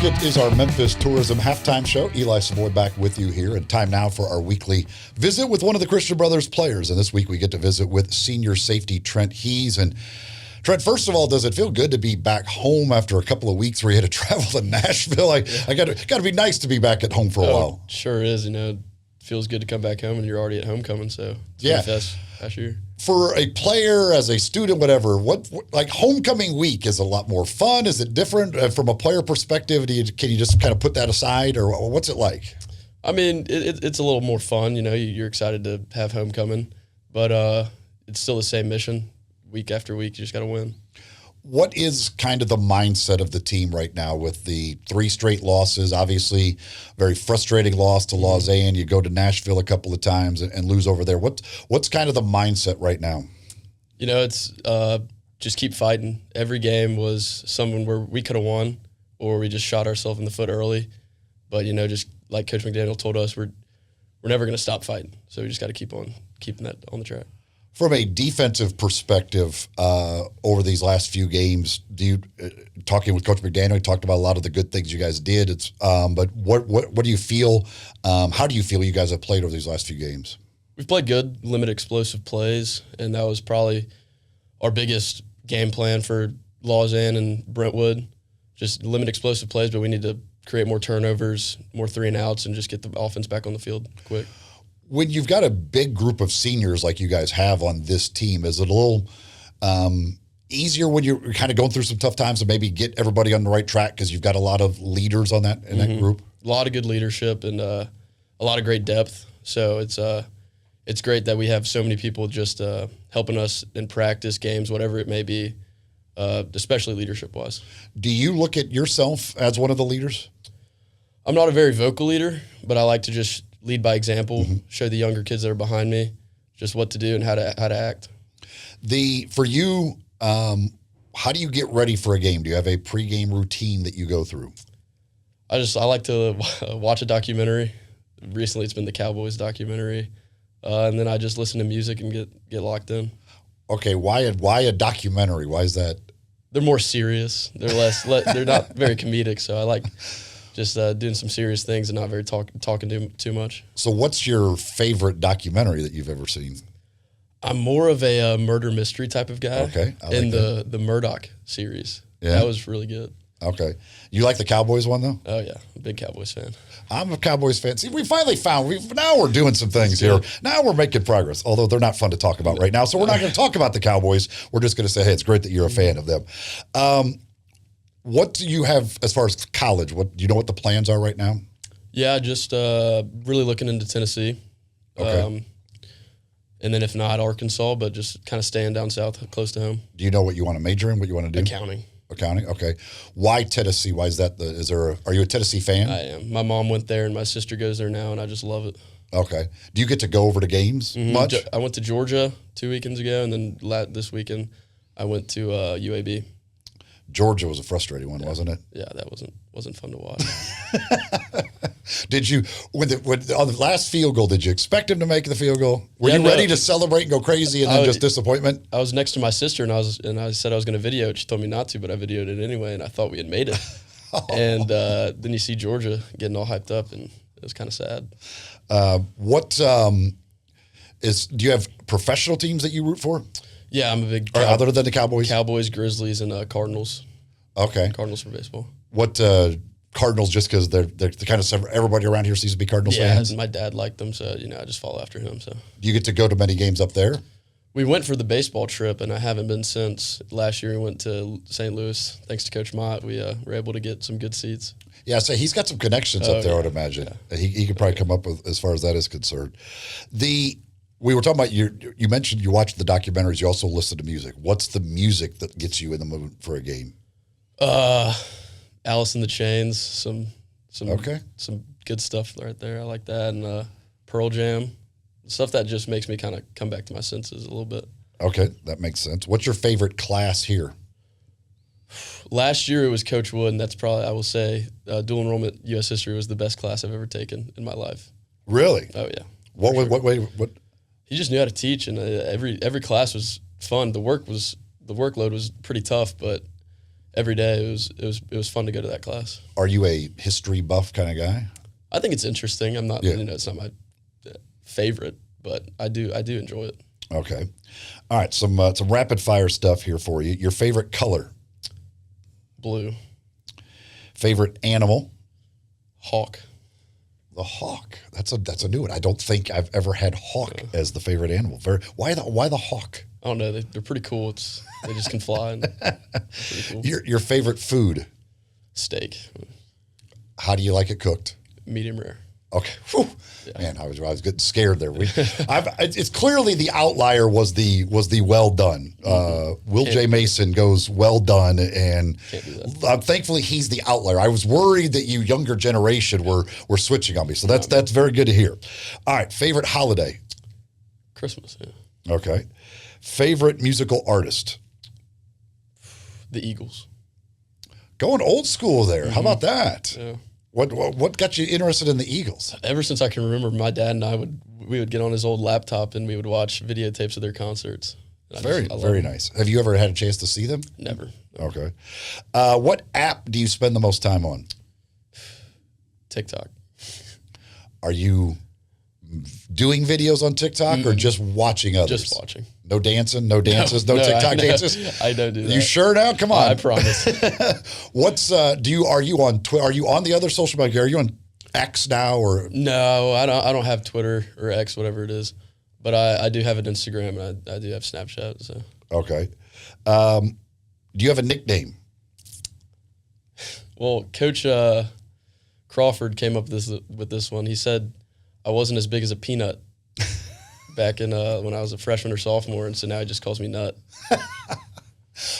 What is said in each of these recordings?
It is our Memphis Tourism Halftime Show. Eli Savoy back with you here, and time now for our weekly visit with one of the Christian Brothers players. And this week we get to visit with senior safety Trent Hees. And Trent, first of all, does it feel good to be back home after a couple of weeks where you had to travel to Nashville? I got to be nice to be back at home for a while. Sure is. You know, it feels good to come back home, and you're already at homecoming. So it's been a fast year. For a player, as a student, whatever, what like homecoming week is a lot more fun? Is it different from a player perspective? Can you just kind of put that aside, or what's it like? I mean, it's a little more fun. You know, you're excited to have homecoming, but it's still the same mission week after week. You just got to win. What is kind of the mindset of the team right now with the 3 straight losses? Obviously, very frustrating loss to Lausanne. You go to Nashville a couple of times and lose over there. What's kind of the mindset right now? You know, it's just keep fighting. Every game was someone where we could have won, or we just shot ourselves in the foot early. But you know, just like Coach McDaniel told us, we're never going to stop fighting. So we just got to keep on keeping that on the track. From a defensive perspective, over these last few games, talking with Coach McDaniel, he talked about a lot of the good things you guys did. But what do you feel? How do you feel you guys have played over these last few games? We've played good, limited explosive plays, and that was probably our biggest game plan for Lausanne and Brentwood. Just limit explosive plays, but we need to create more turnovers, more 3-and-outs, and just get the offense back on the field quick. When you've got a big group of seniors like you guys have on this team, is it a little easier when you're kind of going through some tough times to maybe get everybody on the right track because you've got a lot of leaders on that in that group? A lot of good leadership and a lot of great depth. So it's great that we have so many people just helping us in practice, games, whatever it may be, especially leadership-wise. Do you look at yourself as one of the leaders? I'm not a very vocal leader, but I like to just lead by example, show the younger kids that are behind me just what to do and how to act. For you, how do you get ready for a game? Do you have a pregame routine that you go through? I like to watch a documentary. Recently, it's been the Cowboys documentary, and then I just listen to music and get locked in. Okay, why a documentary? Why is that? They're more serious. They're less. They're not very comedic, so I like just doing some serious things and not very talking too much. So what's your favorite documentary that you've ever seen? I'm more of a murder mystery type of guy. Okay. The Murdoch series. Yeah. That was really good. Okay. You like the Cowboys one, though? Oh, yeah. I'm a big Cowboys fan. I'm a Cowboys fan. See, we finally now we're doing some things here. Now we're making progress, although they're not fun to talk about right now. So we're not going to talk about the Cowboys. We're just going to say, hey, it's great that you're a fan of them. What do you have as far as college? Do you know what the plans are right now? Yeah, just really looking into Tennessee. Okay. And then if not, Arkansas, but just kind of staying down south, close to home. Do you know what you want to major in, what you want to do? Accounting. Accounting, okay. Why Tennessee? Why is that? Are you a Tennessee fan? I am. My mom went there, and my sister goes there now, and I just love it. Okay. Do you get to go over to games much? I went to Georgia 2 weekends ago, and then this weekend I went to UAB. Georgia was a frustrating one, wasn't it? Yeah, that wasn't fun to watch. Did you, on the last field goal, did you expect him to make the field goal? Were you ready to celebrate and go crazy and then just disappointment? I was next to my sister, and I said I was going to video it. She told me not to, but I videoed it anyway, and I thought we had made it. And then you see Georgia getting all hyped up, and it was kind of sad. Do you have professional teams that you root for? Yeah, I'm a big other than the Cowboys? Cowboys, Grizzlies, and Cardinals. Okay. Cardinals for baseball. What Cardinals, just because they're kind of everybody around here seems to be Cardinals fans? Yeah, my dad liked them, so I just follow after him. So do you get to go to many games up there? We went for the baseball trip, and I haven't been since. Last year we went to St. Louis. Thanks to Coach Mott, we were able to get some good seats. Yeah, so he's got some connections up there, I would imagine. Yeah. He could probably come up with as far as that is concerned. We were talking about you mentioned you watched the documentaries. You also listen to music. What's the music that gets you in the mood for a game? Alice in the Chains, some good stuff right there. I like that, and Pearl Jam, stuff that just makes me kind of come back to my senses a little bit. Okay, that makes sense. What's your favorite class here? Last year it was Coach Wood, and that's probably, I will say, dual enrollment U.S. history was the best class I've ever taken in my life. Really? Oh yeah. What? He just knew how to teach, and every class was fun. The workload was pretty tough, but every day it was fun to go to that class. Are you a history buff kind of guy? I think it's interesting. I'm not, Yeah. it's not my favorite, but I do enjoy it. Okay. All right. Some rapid fire stuff here for you. Your favorite color? Blue. Favorite animal? Hawk. The hawk. That's a new one. I don't think I've ever had hawk as the favorite animal. Why the hawk? I don't know. They're pretty cool. They just can fly. And pretty cool. Your favorite food? Steak. How do you like it cooked? Medium rare. Okay. Whew. Yeah. Man, I was getting scared there. It's clearly the outlier was the well done. Will J. Mason goes well done, and thankfully he's the outlier. I was worried that you younger generation were switching on me, so that's very good to hear. All right, favorite holiday? Christmas. Yeah. Okay. Favorite musical artist? The Eagles. Going old school there. How about that? Yeah. What got you interested in the Eagles? Ever since I can remember, my dad and I would get on his old laptop and we would watch videotapes of their concerts. Very nice. Have you ever had a chance to see them? Never. Okay. What app do you spend the most time on? TikTok. Are you doing videos on TikTok or just watching others? Just watching. No dancing, no dances, no TikTok dances. I don't do that. You sure now? Come on. I promise. Are you on Twitter? Are you on the other social media? Are you on X now or? No, I don't have Twitter or X, whatever it is. But I do have an Instagram and I do have Snapchat. So okay. Do you have a nickname? Well, Coach Crawford came up with this one. He said I wasn't as big as a peanut back in when I was a freshman or sophomore, and so now he just calls me Nut.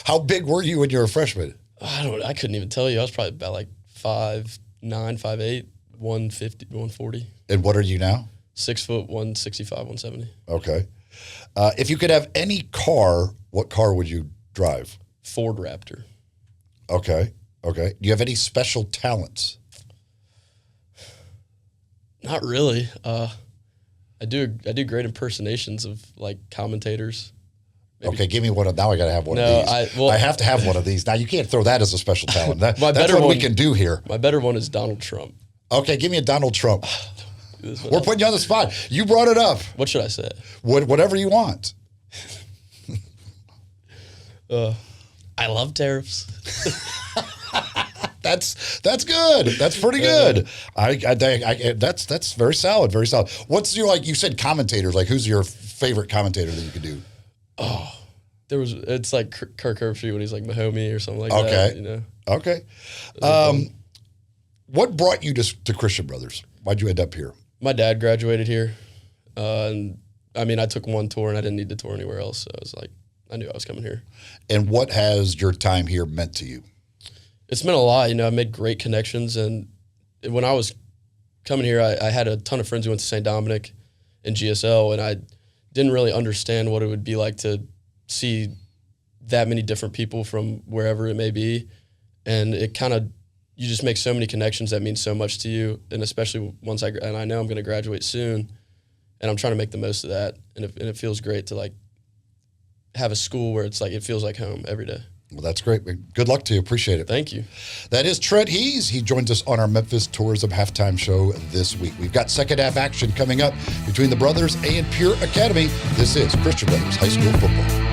How big were you when you were a freshman? I couldn't even tell you. I was probably about like 5'9", 5'8", 150, 140. And what are you now? 6 foot, 165, 170. Okay. If you could have any car, what car would you drive? Ford Raptor. Okay. Do you have any special talents? Not really. I do great impersonations of like commentators. Maybe. Okay, give me one. Now I got to have one of these. I have to have one of these. Now you can't throw that as a special talent. That's what we can do here. My better one is Donald Trump. Okay, give me a Donald Trump. We're putting you on the spot. You brought it up. What should I say? Whatever you want. I love tariffs. That's good. That's pretty good. That's very solid. Very solid. What's your you said commentators? Like who's your favorite commentator that you could do? Oh, it's like Kirk Herbstreit when he's like Mahomie or something like that. You know. Okay. What brought you to Christian Brothers? Why'd you end up here? My dad graduated here, and I mean I took one tour and I didn't need to tour anywhere else. So I was like, I knew I was coming here. And what has your time here meant to you? It's meant a lot. You know, I made great connections, and when I was coming here, I had a ton of friends who went to St. Dominic and GSL, and I didn't really understand what it would be like to see that many different people from wherever it may be, and it kind of you just make so many connections that mean so much to you, and especially once I know I'm going to graduate soon, and I'm trying to make the most of that, and it feels great to like have a school where it's like it feels like home every day. Well, that's great. Good luck to you. Appreciate it. Thank you. That is Trent Hees. He joins us on our Memphis Tourism Halftime Show this week. We've got second half action coming up between the brothers and Pure Academy. This is Christian Brothers High School Football.